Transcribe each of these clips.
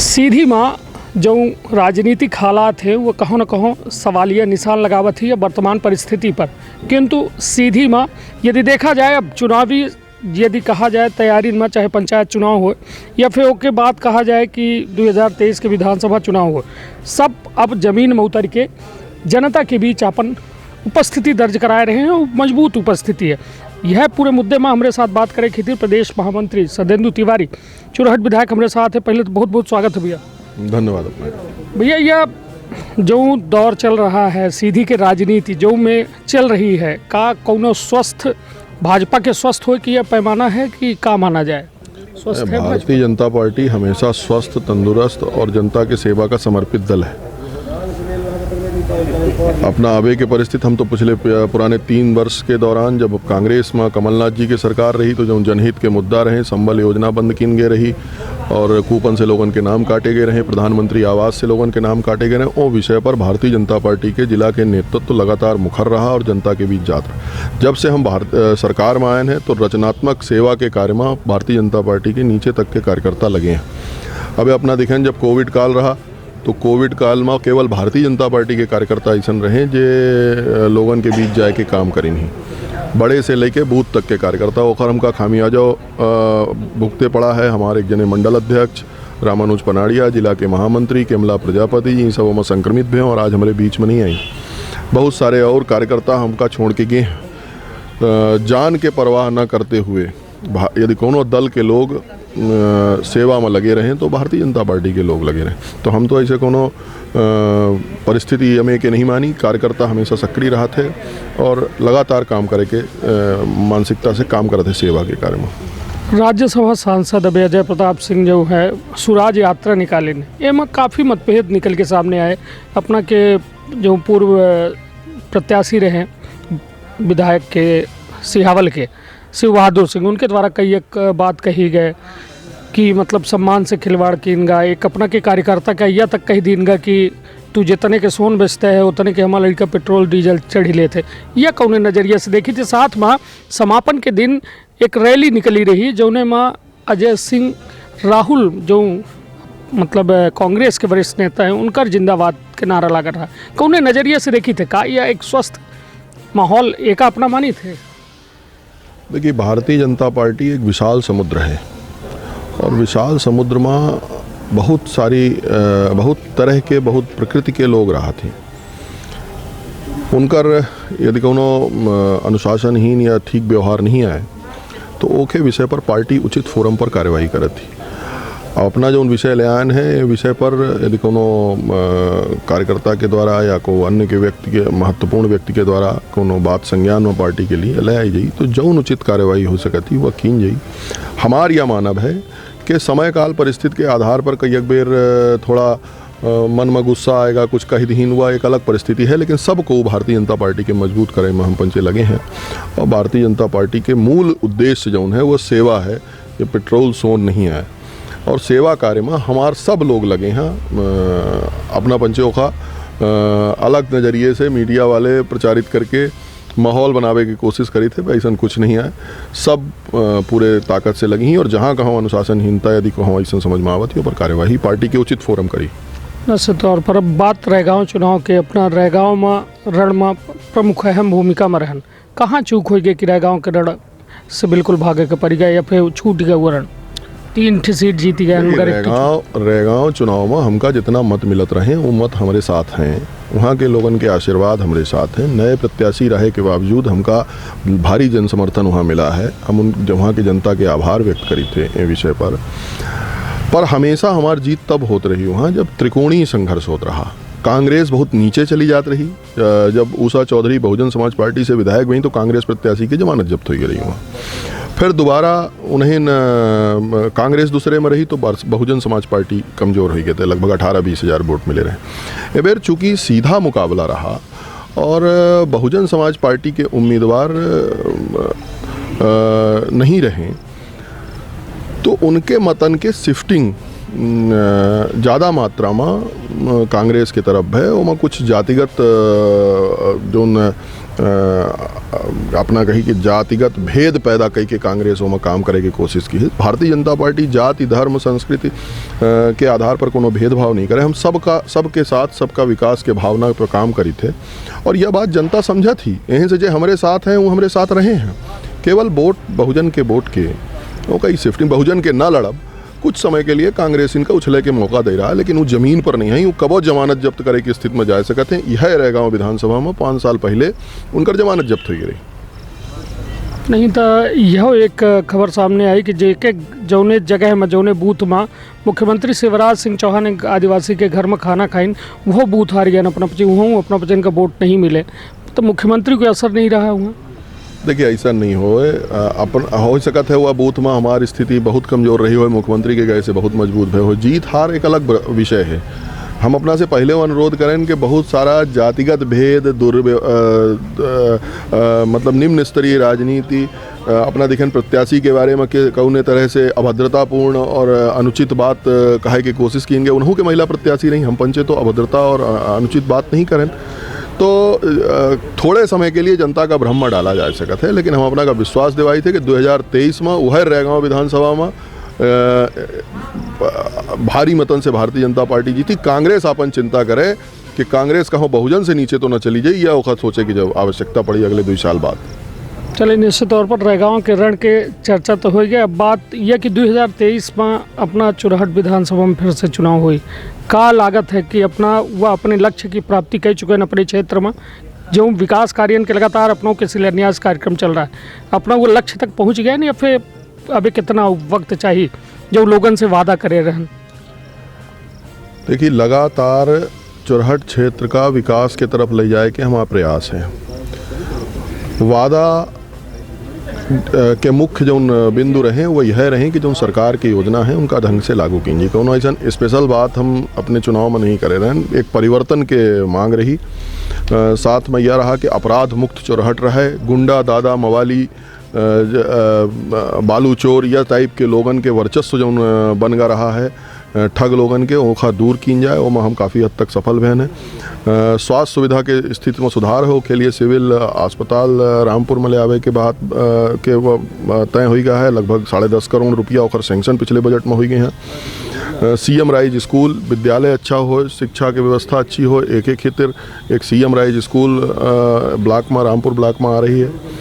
सीधी माँ जो राजनीतिक हालात है वो कहों न कहों सवालिया निशान लगावत है वर्तमान परिस्थिति पर। किंतु सीधी माँ यदि देखा जाए अब चुनावी यदि कहा जाए तैयारी में, चाहे पंचायत चुनाव हो या फिर उसके बाद कहा जाए कि 2023 के विधानसभा चुनाव हो, सब अब ज़मीन में उतर के जनता के बीच अपन उपस्थिति दर्ज कराए रहे हैं और मजबूत उपस्थिति है। यह पूरे मुद्दे में हमारे साथ बात करें खातिर प्रदेश महामंत्री सदेंदु तिवारी चुरहट विधायक हमारे साथ है। पहले तो बहुत बहुत स्वागत है भैया। धन्यवाद। भैया यह जो दौर चल रहा है सीधी के राजनीति जो में चल रही है, का कोनो स्वस्थ भाजपा के स्वस्थ हो कि यह पैमाना है कि का माना जाए स्वस्थ है? भारतीय जनता पार्टी हमेशा स्वस्थ, तंदुरुस्त और जनता की सेवा का समर्पित दल है। अपना आगे के परिस्थिति हम तो पिछले पुराने 3 वर्ष के दौरान जब कांग्रेस में कमलनाथ जी की सरकार रही तो जो जनहित के मुद्दा रहे, संबल योजना बंद किन गए रही और कूपन से लोगों के नाम काटे गए रहे, प्रधानमंत्री आवास से लोगों के नाम काटे गए रहे, वो विषय पर भारतीय जनता पार्टी के जिला के नेतृत्व लगातार मुखर रहा और जनता के बीच जाता रहा। जब से हम सरकार में आए हैं तो रचनात्मक सेवा के कार्य में भारतीय जनता पार्टी के नीचे तक के कार्यकर्ता लगे हैं। अब अपना देखें, जब कोविड काल रहा तो कोविड काल में केवल भारतीय जनता पार्टी के कार्यकर्ता ऐसा रहे जे लोगों के बीच जाए के काम करें, नहीं बड़े से लेके बूथ तक के कार्यकर्ता ओखर हमका खामियाजा भुगते पड़ा है। हमारे एक जने मंडल अध्यक्ष रामानुज पनाड़िया, जिला के महामंत्री केमला प्रजापति जी सब में संक्रमित भी हैं और आज हमारे बीच में नहीं आई। बहुत सारे और कार्यकर्ता हमका छोड़ के गए हैं। जान के परवाह न करते हुए यदि कोनो दल के लोग सेवा में लगे रहें तो भारतीय जनता पार्टी के लोग लगे रहें। तो हम तो ऐसे कोनो परिस्थिति हमें के नहीं मानी। कार्यकर्ता हमेशा सक्रिय रहा थे और लगातार काम करे के मानसिकता से काम करते सेवा के कार्य में। राज्यसभा सांसद अजय प्रताप सिंह जो है सुराज यात्रा निकाले ने एम काफ़ी मतभेद निकल के सामने आए। अपना के जो पूर्व प्रत्याशी रहे विधायक के सिहावल के शिव बहादुर सिंह, उनके द्वारा कई एक बात कही गए कि मतलब सम्मान से खिलवाड़ कीनगा। एक अपना के कार्यकर्ता का यह तक कही दीनगा कि तू जितने के सोन बेचते है उतने के हमारे लड़का पेट्रोल डीजल चढ़ी लेते। यह कौन नज़रिए से देखी थी। साथ में समापन के दिन एक रैली निकली रही जौने में अजय सिंह राहुल जो मतलब कांग्रेस के वरिष्ठ नेता हैं उनका जिंदाबाद के नारा लगा रहा। कौन नज़रिए से देखी थे का यह एक स्वस्थ माहौल एक अपना मानी थे? देखिए, भारतीय जनता पार्टी एक विशाल समुद्र है और विशाल समुद्र में बहुत सारी बहुत तरह के बहुत प्रकृति के लोग रहा थे। उनकर यदि कोनो अनुशासनहीन या ठीक व्यवहार नहीं आए तो ओके विषय पर पार्टी उचित फोरम पर कार्यवाही करत थी। अपना जो विषय ले आन है विषय पर यदि कोनो कार्यकर्ता के द्वारा या को अन्य के व्यक्ति के महत्वपूर्ण व्यक्ति के द्वारा कोनो बात संज्ञान में पार्टी के लिए ले आई जाई तो जौन उचित कार्यवाही हो सकती वह कीन जाई। हमार यह मानव है कि समय काल परिस्थिति के आधार पर कई एक बेर थोड़ा मन में गुस्सा आएगा, कुछ कही दीन हुआ, एक अलग परिस्थिति है, लेकिन सबको भारतीय जनता पार्टी के मजबूत करे में हम पंचे लगे हैं। और भारतीय जनता पार्टी के मूल उद्देश्य जौन है वह सेवा है, ये पेट्रोल सोन नहीं है। और सेवा कार्य में हमार सब लोग लगे हैं। अपना पंचों का अलग नज़रिए से मीडिया वाले प्रचारित करके माहौल बनावे की कोशिश करी थे, ऐसा कुछ नहीं है। सब पूरे ताकत से लगी हैं और जहाँ कहाँ अनुशासनहीनता यदि कहाँ ऐसा समझ में आवत है पर कार्यवाही पार्टी के उचित फोरम करी। निश्चित तौर पर अब बात रैगांव चुनाव के, अपना रैगांव में रण में प्रमुख अहम भूमिका में रहन। कहाँ चूक हो गई कि रैगांव के रण से बिल्कुल भागे के पड़ गए या फिर छूट गए वो रण? 3 सीट जीती गए मगर रैगांव चुनाव में हमका जितना मत मिलत रहे वो मत हमारे साथ हैं। वहाँ के लोगों के आशीर्वाद हमारे साथ हैं। नए प्रत्याशी रहे के बावजूद हमका भारी जन समर्थन वहाँ मिला है। हम उन वहाँ की जनता के आभार व्यक्त करी थे ये विषय पर हमेशा हमारी जीत तब होत रही वहाँ जब त्रिकोणीय संघर्ष होता रहा। कांग्रेस बहुत नीचे चली जाती रही। जब उषा चौधरी बहुजन समाज पार्टी से विधायक बनी तो कांग्रेस प्रत्याशी की जमानत जब्त हो रही वहाँ। फिर दोबारा उन्हें कांग्रेस दूसरे में रही तो बहुजन समाज पार्टी कमज़ोर हो गए थे, लगभग 18-20 हज़ार वोट मिले रहे। ये बेर चूँकि सीधा मुकाबला रहा और बहुजन समाज पार्टी के उम्मीदवार नहीं रहे तो उनके मतन के शिफ्टिंग ज़्यादा मात्रा में कांग्रेस की तरफ है। और कुछ जातिगत जो अपना कही कि जातिगत भेद पैदा कई के कांग्रेसों में काम करे की कोशिश की है। भारतीय जनता पार्टी जाति धर्म संस्कृति के आधार पर कोनो भेदभाव नहीं करे। हम सबके साथ सबका विकास के भावना पर काम करी थे और यह बात जनता समझा थी। यहीं से जो हमारे साथ हैं वो हमारे साथ रहे हैं। केवल वोट बहुजन के वोट के वो कई शिफ्टिंग बहुजन के ना लड़ब कुछ समय के लिए कांग्रेस इनका उछले के मौका दे रहा है, लेकिन वो जमीन पर नहीं है। वो कबो जमानत जब्त करे की स्थिति में जा सकते हैं। यह रहेगांव विधानसभा में 5 साल पहले उनकर जमानत जब्त हुई रही नहीं तो यह एक खबर सामने आई कि जेके जौने जगह में जौने बूथ में मुख्यमंत्री शिवराज सिंह चौहान एक आदिवासी के घर में खाना खाइन वो बूथ हार गया अपना पची वहाँ अपना पचन का वोट नहीं मिले तो मुख्यमंत्री को असर नहीं रहा हुआ। देखिए ऐसा नहीं हो अपन हो सकता है वह बूथ में हमारी स्थिति बहुत कमज़ोर रही हो, मुख्यमंत्री के गए से बहुत मजबूत भय हो। जीत हार एक अलग विषय है। हम अपना से पहले वो अनुरोध करें कि बहुत सारा जातिगत भेद मतलब निम्न स्तरीय राजनीति अपना देखें प्रत्याशी के बारे में कि कौने तरह से अभद्रतापूर्ण और अनुचित बात कहे की कोशिश की गए। उन्हों के महिला प्रत्याशी नहीं, हम पंचे तो अभद्रता और अनुचित बात नहीं करें तो थोड़े समय के लिए जनता का भ्रम में डाला जा सकता है। लेकिन हम अपना का विश्वास दिवाई थे कि 2023 में वह रहेगांव विधानसभा में भारी मतन से भारतीय जनता पार्टी जीती। कांग्रेस अपन चिंता करे कि कांग्रेस कहीं बहुजन से नीचे तो न चली जाए, यह वक्त सोचे कि जब आवश्यकता पड़ी अगले 2 साल बाद। चलिए निश्चित तौर पर रहेगांव के रण के चर्चा तो हो गया। अब बात यह कि 2023 में अपना चुरहट विधानसभा में फिर से चुनाव हुई का लागत है कि अपना वह अपने लक्ष्य की प्राप्ति कर चुके हैं अपने क्षेत्र में। जो विकास कार्य के लगातार अपनों के शिलान्यास कार्यक्रम चल रहा है, अपना वो लक्ष्य तक पहुंच गया नहीं या फिर अभी कितना वक्त चाहिए जो लोगों से वादा करे रहन? देखिए लगातार चुरहट क्षेत्र का विकास के तरफ ले जाए के हमारा प्रयास है। वादा के मुख्य जो बिंदु रहे वो यह रहे कि जो सरकार की योजना है उनका ढंग से लागू कीजिए। कोनो ऐसा स्पेशल बात हम अपने चुनाव में नहीं करे रहे। एक परिवर्तन के मांग रही, साथ में यह रहा कि अपराध मुक्त चुरहट रहे। गुंडा दादा मवाली बालू चोर या टाइप के लोगन के वर्चस्व जो बन गा रहा है, ठग लोगन के ओखा दूर की जाए, वो हम काफ़ी हद तक सफल भैन है। स्वास्थ्य सुविधा के स्थिति में सुधार हो के लिए सिविल अस्पताल रामपुर में ले आवे के बाद के वो तय हो गया है। लगभग 10.5 करोड़ रुपया और सेंक्शन पिछले बजट में हो गए हैं। सीएम राइज स्कूल विद्यालय अच्छा हो, शिक्षा की व्यवस्था अच्छी हो। एक खातिर एक सीएम राइज स्कूल ब्लॉक में रामपुर ब्लॉक में आ रही है।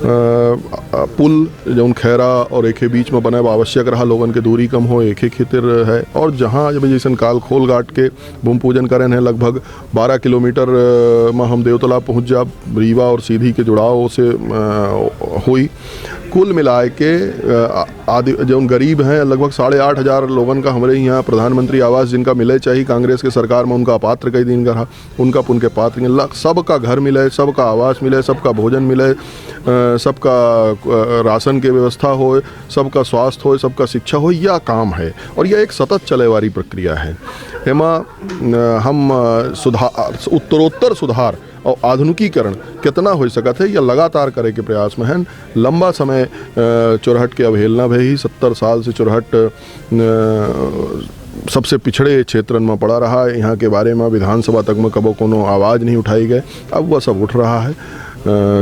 पुल जो खैरा और एक बीच में बने आवश्यक रहा, लोगन के दूरी कम हो, एक खातिर है। और जहाँ जब जैसे काल खोल घाट के भूमि पूजन करें हैं, लगभग 12 किलोमीटर में हम देवतला पहुँच जा, रीवा और सीधी के जुड़ाव से हुई। कुल मिलाए के आदि जो गरीब हैं लगभग 8,500 लोगन का हमारे यहाँ प्रधानमंत्री आवास जिनका मिले चाहिए कांग्रेस के सरकार में उनका अपात्र कई दिन का रहा, उनका उनके पात्र सबका घर मिले, सबका आवास मिले, सबका भोजन मिले, सबका राशन की व्यवस्था हो, सबका स्वास्थ्य हो, सबका शिक्षा हो, यह काम है और यह एक सतत चले वाली प्रक्रिया है। एमा हम उत्तरोत्तर सुधार और आधुनिकीकरण कितना हो सकता है यह लगातार करे के प्रयास में है। लंबा समय चुरहट के अवहेलना भी 70 साल से चुरहट सबसे पिछड़े क्षेत्रन में पड़ा रहा है। यहाँ के बारे में विधानसभा तक में कबो कोनो आवाज़ नहीं उठाई गए, अब वह सब उठ रहा है।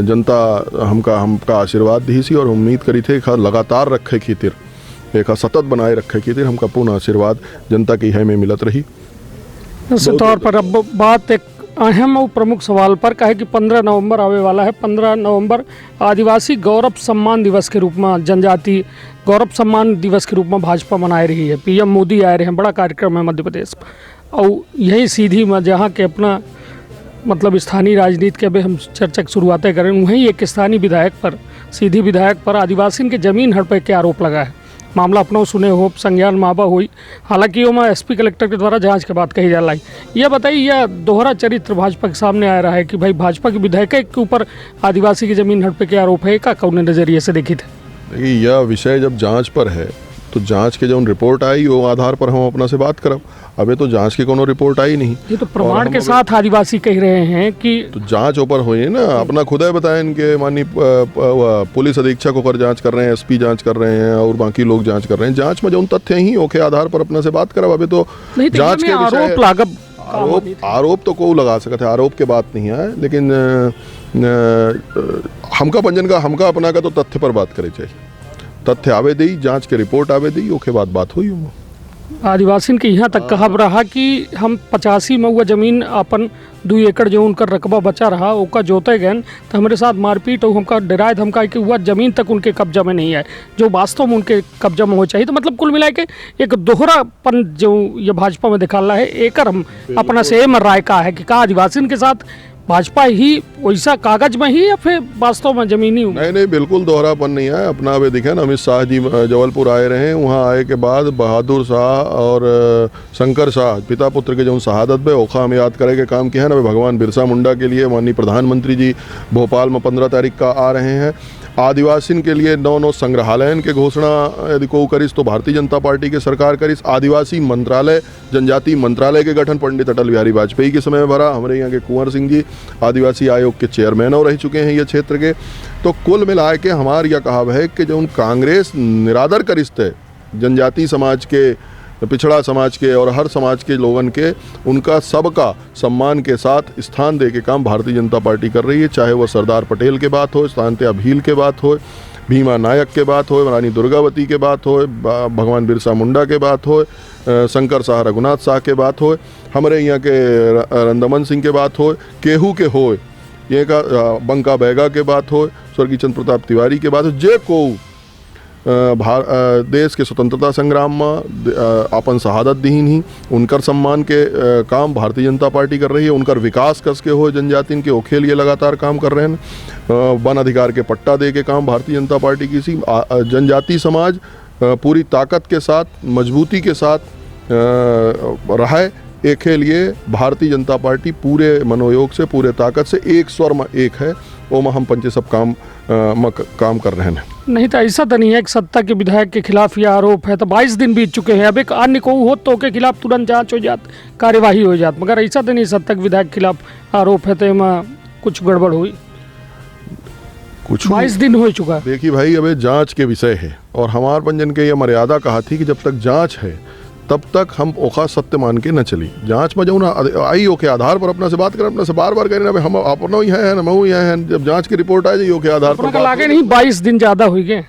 जनता हमका आशीर्वाद दी सी और उम्मीद करी थे लगातार रखे खातिर एक सतत बनाए रखे खातिर हमका पूर्ण आशीर्वाद जनता की है में मिलत रही। निश्चित तौर पर अब बात एक अहम और प्रमुख सवाल पर कहे कि 15 नवंबर आने वाला है। 15 नवंबर आदिवासी गौरव सम्मान दिवस के रूप में, जनजाति गौरव सम्मान दिवस के रूप में भाजपा मनाई रही है। पीएम मोदी आए रहे हैं, बड़ा कार्यक्रम है मध्य प्रदेश में। और यही सीधी में जहाँ के अपना मतलब स्थानीय राजनीति के अभी हम चर्चा की शुरुआतें करें, वहीं एक स्थानीय विधायक पर, सीधी विधायक पर आदिवासी के जमीन हड़पे के आरोप लगा है। मामला अपना सुने हो संज्ञान माबा हुई, हालांकि वो मैं एसपी कलेक्टर के द्वारा जांच के बाद कही जा रही। यह बताइए यह दोहरा चरित्र भाजपा के सामने आ रहा है कि भाई भाजपा के विधायक के ऊपर आदिवासी की जमीन हड़पे के आरोप है, का कौन नज़रिए से देखी थे? देखिए यह विषय जब जांच पर है तो जांच के जो रिपोर्ट आई वो आधार पर हम अपना से बात करब। अबे तो जांच की कोनो रिपोर्ट आई नहीं। ये तो प्रमाण के साथ आदिवासी कह रहे हैं कि तो जांच ऊपर हुई है ना। अपना खुदा बताएं इनके माननीय पुलिस अधीक्षक होकर जांच कर रहे हैं, एसपी जांच कर रहे हैं और बाकी लोग जांच कर रहे हैं। जांच में जो तथ्य ही ओके आधार पर अपना से बात करब। अबे तो जांच के आरोप तो को लगा सकते हैं, आरोप के बात नहीं है, लेकिन हमका पंजन का हमका अपना का तो तथ्य पर बात करे चाहिए। तथ्य आवे दी, जांच के रिपोर्ट आवे दी, ओके बात हुई। आदिवासी के यहाँ तक कहा रहा कि हम 85 में हुआ जमीन अपन 2 एकड़ जो उनका रकबा बचा रहा ओका जोते गए तो हमारे साथ मारपीट और हमका डरायत हमका कि हुआ जमीन तक उनके कब्जा में नहीं है जो वास्तव में उनके कब्जा में हो चाहिए। तो मतलब कुल मिला के एक दोहरापन जो ये भाजपा में दिखा रहा है, एक हम अपना सेम राय का है कि का आदिवासी के साथ भाजपा ही वैसा कागज में ही या फिर वास्तव में जमीनी? नहीं, बिल्कुल दोहरापन नहीं है। अपना अभी दिखे ना, अमित शाह जी जबलपुर आए रहे, वहाँ आए के बाद बहादुर शाह और शंकर शाह पिता पुत्र के जो शहादत पे ओखा हम याद करे के काम किया है ना, भगवान बिरसा मुंडा के लिए माननीय प्रधानमंत्री जी भोपाल में 15 तारीख का आ रहे हैं। आदिवासी के लिए 9 संग्रहालय के घोषणा यदि को करिस तो भारतीय जनता पार्टी के सरकार करिस। आदिवासी मंत्रालय, जनजाति मंत्रालय के गठन पंडित अटल बिहारी वाजपेयी के समय में भरा। हमारे यहाँ के कुंवर सिंह जी आदिवासी आयोग के चेयरमैन और रह चुके हैं ये क्षेत्र के। तो कुल मिला के हमार यह कहाव है कि जो कांग्रेस निरादर करिस्ते जनजाति समाज के, पिछड़ा समाज के और हर समाज के लोगन के, उनका सबका सम्मान के साथ स्थान दे के काम भारतीय जनता पार्टी कर रही है। चाहे वह सरदार पटेल के बात हो, स्थानत्या भील के बात हो, भीमा नायक के बात हो, रानी दुर्गावती के बात हो, भगवान बिरसा मुंडा के बात हो, शंकर शाह रघुनाथ शाह के बात हो, हमारे यहाँ के रंदमन सिंह के बात हो, केहू के हो, ये का बंका बैगा के बात हो, स्वर्गीय चंद्र प्रताप तिवारी के बात हो, जे को देश के स्वतंत्रता संग्राम में अपन शहादत दीन ही, उनकर सम्मान के काम भारतीय जनता पार्टी कर रही है। उनकर विकास कस के हो जनजाति के ओखे लिए लगातार काम कर रहे हैं। वन अधिकार के पट्टा दे के काम भारतीय जनता पार्टी की सी। जनजाति समाज पूरी ताकत के साथ, मजबूती के साथ रहा एक के लिए भारतीय जनता पार्टी पूरे मनोयोग से, पूरे ताकत से एक स्वर में एक है। वो में हम पंचे सब काम कर रहे हैं। नहीं तो ऐसा तो नहीं है कि सत्ता के विधायक के खिलाफ यह आरोप है तो 22 दिन बीत चुके हैं, अब एक अन्य को हो तो के खिलाफ तुरंत जांच हो जात, कार्यवाही हो जात, मगर ऐसा तो नहीं सत्ता के विधायक के खिलाफ आरोप है तो कुछ गड़बड़ हुई। कुछ 22 दिन हो चुका। देखिए भाई, अब जांच के विषय है और हमार पंजन के ये मर्यादा कहा थी कि जब तक जांच है तब तक हम ओखा सत्य मान के न चली। जांच में जो ना आई ओके आधार पर अपना से बात करें, अपना से बार बार करें, हम अपना ही है हम ही हैं। जब जांच की रिपोर्ट आ जाए ओके आधार पर लागे नहीं 22 दिन ज़्यादा हुई गए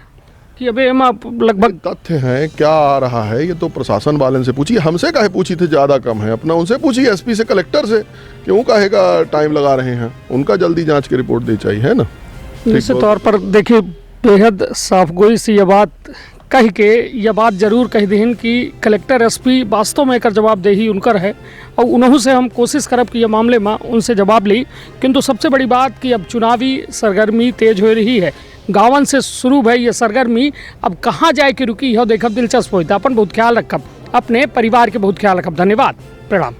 कि अबे हम लगभग तथ्य हैं क्या आ रहा है ये तो प्रशासन वाले से पूछिए। हमसे काहे पूछी थे ज़्यादा कम है, अपना उनसे पूछिए, एसपी से, कलेक्टर से, क्यों कहेगा टाइम लगा रहे हैं। उनका जल्दी जाँच की रिपोर्ट दी चाहिए, है ना। निश्चित तौर पर देखिए बेहद साफगोई से ये बात कह के यह बात जरूर कह दीन कि कलेक्टर एसपी वास्तव में एक जवाबदेही उनकर है और उन्हों से हम कोशिश करब कि यह मामले में उनसे जवाब ली। किंतु सबसे बड़ी बात कि अब चुनावी सरगर्मी तेज हो रही है, गाँवन से शुरू भई ये सरगर्मी अब कहाँ जाए कि रुकी हो देखब दिलचस्प होता। अपन बहुत ख्याल रखब, अपने परिवार के बहुत ख्याल रखब। धन्यवाद, प्रणाम।